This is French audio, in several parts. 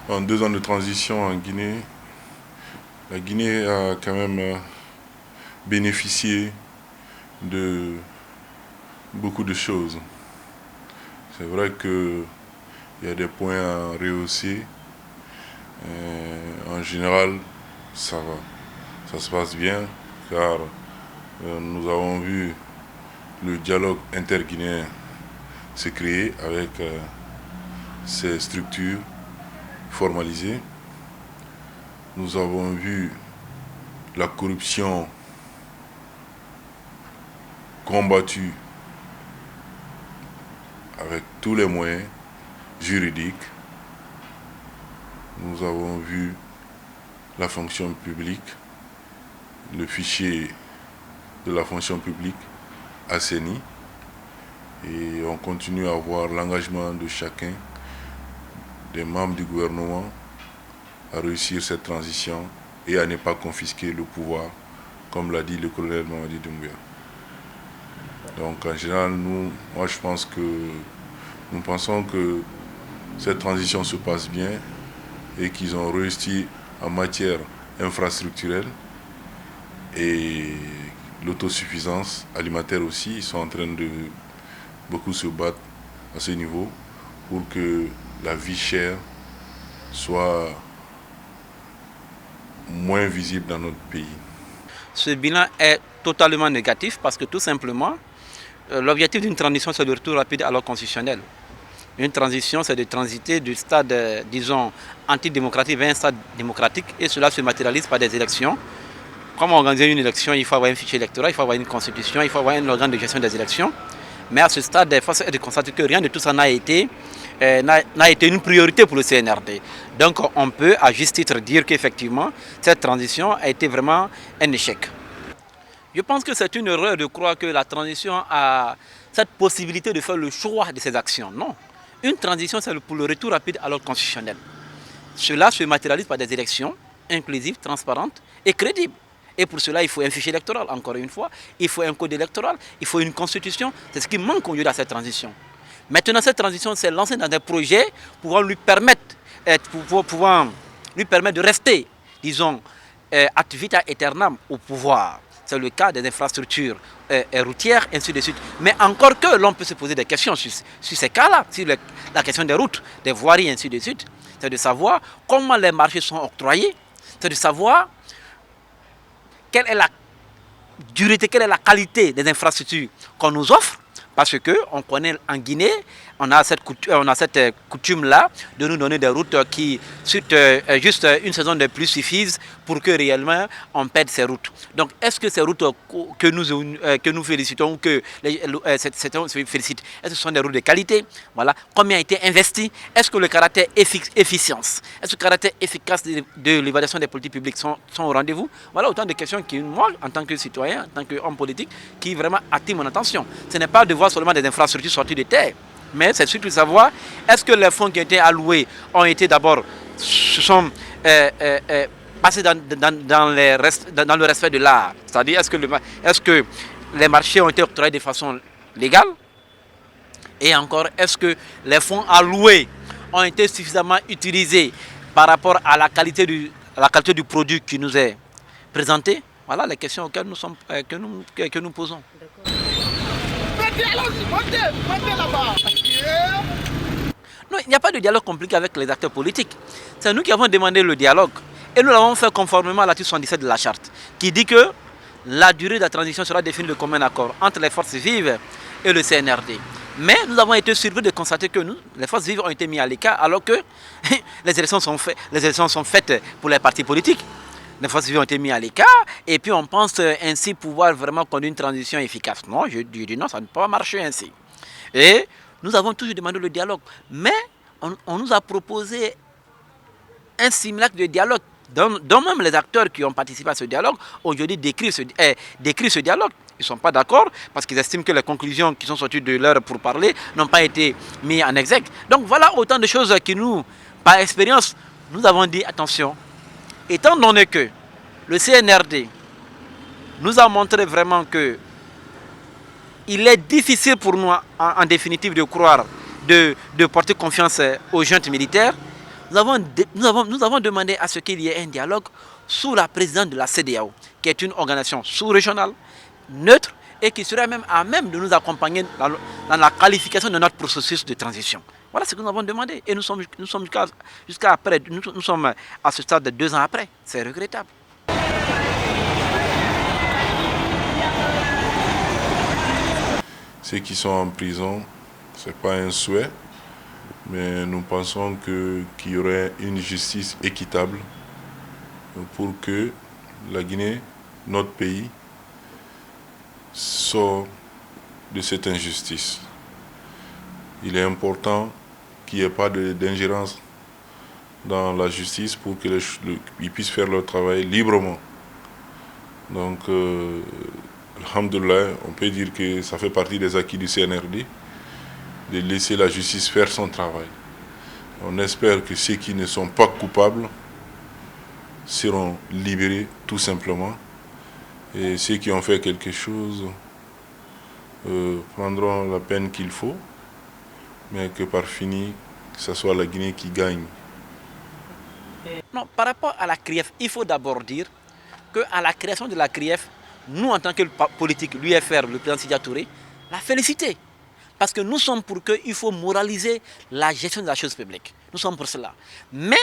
En 2 ans de transition en Guinée, la Guinée a quand même bénéficié de beaucoup de choses. C'est vrai qu'il y a des points à rehausser. En général, ça va. Ça se passe bien, car nous avons vu le dialogue interguinéen se créer avec ces structures formalisées. Nous avons vu la corruption combattue avec tous les moyens juridiques. Nous avons vu la fonction publique, le fichier de la fonction publique assaini, et on continue à voir l'engagement de chacun des membres du gouvernement à réussir cette transition et à ne pas confisquer le pouvoir, comme l'a dit le colonel Mamadi Doumbouya. Donc en général, nous pensons que cette transition se passe bien et qu'ils ont réussi en matière infrastructurelle et l'autosuffisance alimentaire aussi. Ils sont en train de beaucoup se battre à ce niveau pour que la vie chère soit moins visible dans notre pays. Ce bilan est totalement négatif parce que tout simplement, l'objectif d'une transition, c'est le retour rapide à l'ordre constitutionnel. Une transition, c'est de transiter du stade, disons, antidémocratique vers un stade démocratique, et cela se matérialise par des élections. Comment organiser une élection? Il faut avoir un fichier électoral, il faut avoir une constitution, il faut avoir un organe de gestion des élections. Mais à ce stade, force est de constater que rien de tout ça n'a été une priorité pour le CNRD. Donc on peut à juste titre dire qu'effectivement, cette transition a été vraiment un échec. Je pense que c'est une erreur de croire que la transition a cette possibilité de faire le choix de ses actions. Non. Une transition, c'est pour le retour rapide à l'ordre constitutionnel. Cela se matérialise par des élections inclusives, transparentes et crédibles. Et pour cela, il faut un fichier électoral, encore une fois. Il faut un code électoral, il faut une constitution. C'est ce qui manque au lieu de cette transition. Maintenant, cette transition, c'est lancée dans des projets pour lui permettre de rester, disons, ad vitam aeternam au pouvoir. C'est le cas des infrastructures routières, ainsi de suite. Mais encore que l'on peut se poser des questions sur ces cas-là, sur la question des routes, des voiries, ainsi de suite. C'est de savoir comment les marchés sont octroyés. C'est de savoir quelle est la durée, quelle est la qualité des infrastructures qu'on nous offre. Parce qu'on connaît en Guinée, on a cette coutume-là de nous donner des routes qui, suite juste une saison de pluie, suffisent pour que réellement on perde ces routes. Donc est-ce que ces routes que nous félicitons ou que certains se félicitent, est-ce que ce sont des routes de qualité? Voilà. Combien a été investi? Est-ce que le caractère efficience, est-ce que le caractère efficace de l'évaluation des politiques publiques sont au rendez-vous? Voilà autant de questions qui, moi, en tant que citoyen, en tant qu'homme politique, qui vraiment attirent mon attention. Ce n'est pas de voir seulement des infrastructures sorties de terre, mais c'est surtout de savoir est-ce que les fonds qui ont été alloués ont été d'abord passés dans le respect de l'art, c'est-à-dire est-ce que les marchés ont été octroyés de façon légale, et encore est-ce que les fonds alloués ont été suffisamment utilisés par rapport à la qualité du produit qui nous est présenté. Voilà les questions auxquelles que nous posons. Non, il n'y a pas de dialogue compliqué avec les acteurs politiques. C'est nous qui avons demandé le dialogue. Et nous l'avons fait conformément à l'article 77 de la charte, qui dit que la durée de la transition sera définie de commun accord entre les forces vives et le CNRD. Mais nous avons été surpris de constater que les forces vives ont été mises à l'écart, alors que les élections sont faites pour les partis politiques. Les forces vives ont été mises à l'écart, et puis on pense ainsi pouvoir vraiment conduire une transition efficace. Non, je dis non, ça ne peut pas marcher ainsi. Et nous avons toujours demandé le dialogue, mais on nous a proposé un simulacre de dialogue, dont même les acteurs qui ont participé à ce dialogue aujourd'hui décrivent ce dialogue. Ils ne sont pas d'accord parce qu'ils estiment que les conclusions qui sont sorties de leur pourparlers n'ont pas été mises en exergue. Donc voilà autant de choses qui nous, par expérience, nous avons dit attention. Étant donné que le CNRD nous a montré vraiment que il est difficile pour nous en définitive de croire, de porter confiance aux juntes militaires, nous avons demandé à ce qu'il y ait un dialogue sous la présidence de la CEDEAO, qui est une organisation sous-régionale, neutre, et qui serait même à même de nous accompagner dans la qualification de notre processus de transition. Voilà ce que nous avons demandé. Et nous sommes jusqu'à après, nous sommes à ce stade de 2 ans après. C'est regrettable. Ceux qui sont en prison, ce n'est pas un souhait, mais nous pensons qu'il y aurait une justice équitable pour que la Guinée, notre pays, sorte de cette injustice. Il est important qu'il n'y ait pas d'ingérence dans la justice pour qu'ils puissent faire leur travail librement. Donc, alhamdoulilah, on peut dire que ça fait partie des acquis du CNRD, de laisser la justice faire son travail. On espère que ceux qui ne sont pas coupables seront libérés tout simplement. Et ceux qui ont fait quelque chose prendront la peine qu'il faut, mais que par fini, que ce soit la Guinée qui gagne. Non, par rapport à la CRIEF, il faut d'abord dire qu'à la création de la CRIEF, nous en tant que politique, l'UFR, le président Sidya Touré, l'a félicité. Parce que nous sommes pour qu'il faut moraliser la gestion de la chose publique. Nous sommes pour cela. Mais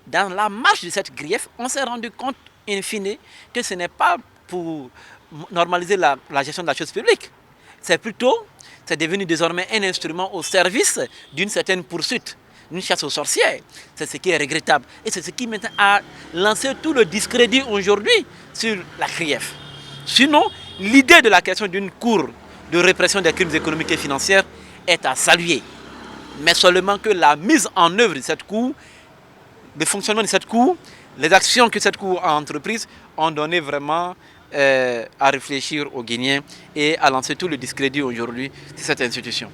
dans la marche de cette CRIEF, on s'est rendu compte, in fine, que ce n'est pas pour normaliser la gestion de la chose publique. C'est devenu désormais un instrument au service d'une certaine poursuite, d'une chasse aux sorcières. C'est ce qui est regrettable. Et c'est ce qui maintenant a lancé tout le discrédit aujourd'hui sur la CRIEF. Sinon, l'idée de la création d'une cour de répression des crimes économiques et financiers est à saluer. Mais seulement que la mise en œuvre de cette cour, le fonctionnement de cette cour, les actions que cette cour a entreprises ont donné vraiment à réfléchir aux Guinéens et à lancer tout le discrédit aujourd'hui de cette institution.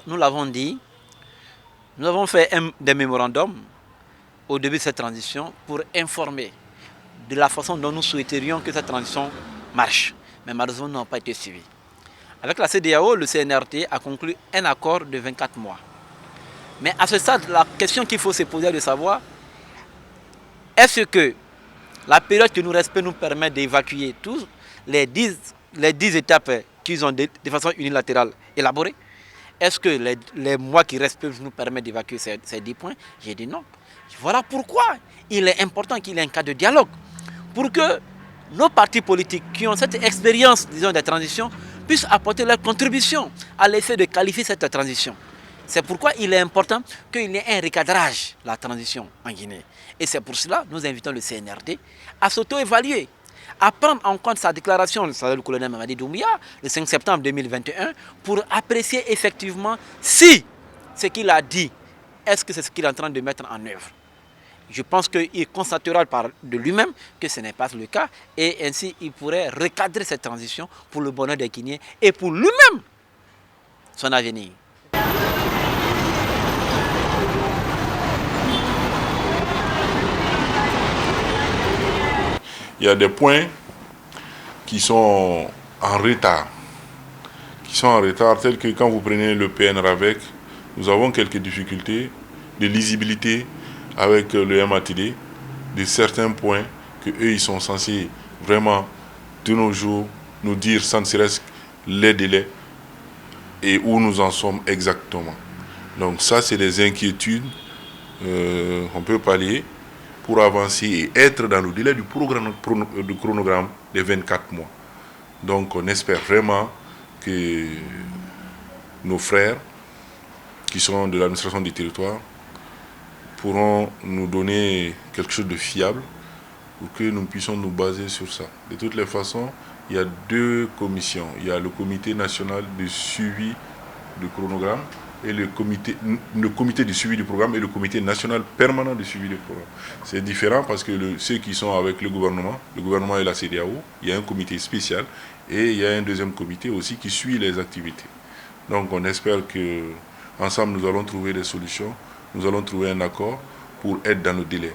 Nous l'avons dit, nous avons fait des mémorandums au début de cette transition pour informer de la façon dont nous souhaiterions que cette transition marche. Mais malheureusement, nous n'avons pas été suivis. Avec la CEDEAO, le CNRD a conclu un accord de 24 mois. Mais à ce stade, la question qu'il faut se poser est de savoir, est-ce que la période qui nous reste peut nous permettre d'évacuer tous les 10 étapes qu'ils ont de façon unilatérale élaborées? Est-ce que les mois qui restent peuvent nous permettre d'évacuer ces 10 points? J'ai dit non. Voilà pourquoi il est important qu'il y ait un cas de dialogue. Pour que nos partis politiques qui ont cette expérience, disons, de transition, puissent apporter leur contribution à l'effet de qualifier cette transition. C'est pourquoi il est important qu'il y ait un recadrage de la transition en Guinée. Et c'est pour cela que nous invitons le CNRD à s'auto-évaluer, à prendre en compte sa déclaration, le colonel Mamadi Doumbouya, le 5 septembre 2021, pour apprécier effectivement si ce qu'il a dit, est-ce que c'est ce qu'il est en train de mettre en œuvre. Je pense qu'il constatera de lui-même que ce n'est pas le cas et ainsi il pourrait recadrer cette transition pour le bonheur des Guinéens et pour lui-même, son avenir. Il y a des points qui sont en retard. Tels que quand vous prenez le PNRAVEC, nous avons quelques difficultés de lisibilité avec le MATD, de certains points que eux ils sont censés vraiment de nos jours nous dire sans serait-ce les délais et où nous en sommes exactement. Donc ça c'est des inquiétudes qu'on peut pallier pour avancer et être dans le délai du chronogramme des 24 mois. Donc on espère vraiment que nos frères qui sont de l'administration du territoire pourront nous donner quelque chose de fiable pour que nous puissions nous baser sur ça. De toutes les façons, il y a 2 commissions. Il y a le comité national de suivi du chronogramme et le comité de suivi du programme et le comité national permanent de suivi du programme. C'est différent parce que ceux qui sont avec le gouvernement et la CEDEAO, il y a un comité spécial et il y a un deuxième comité aussi qui suit les activités. Donc on espère que ensemble nous allons trouver des solutions, nous allons trouver un accord pour être dans nos délais.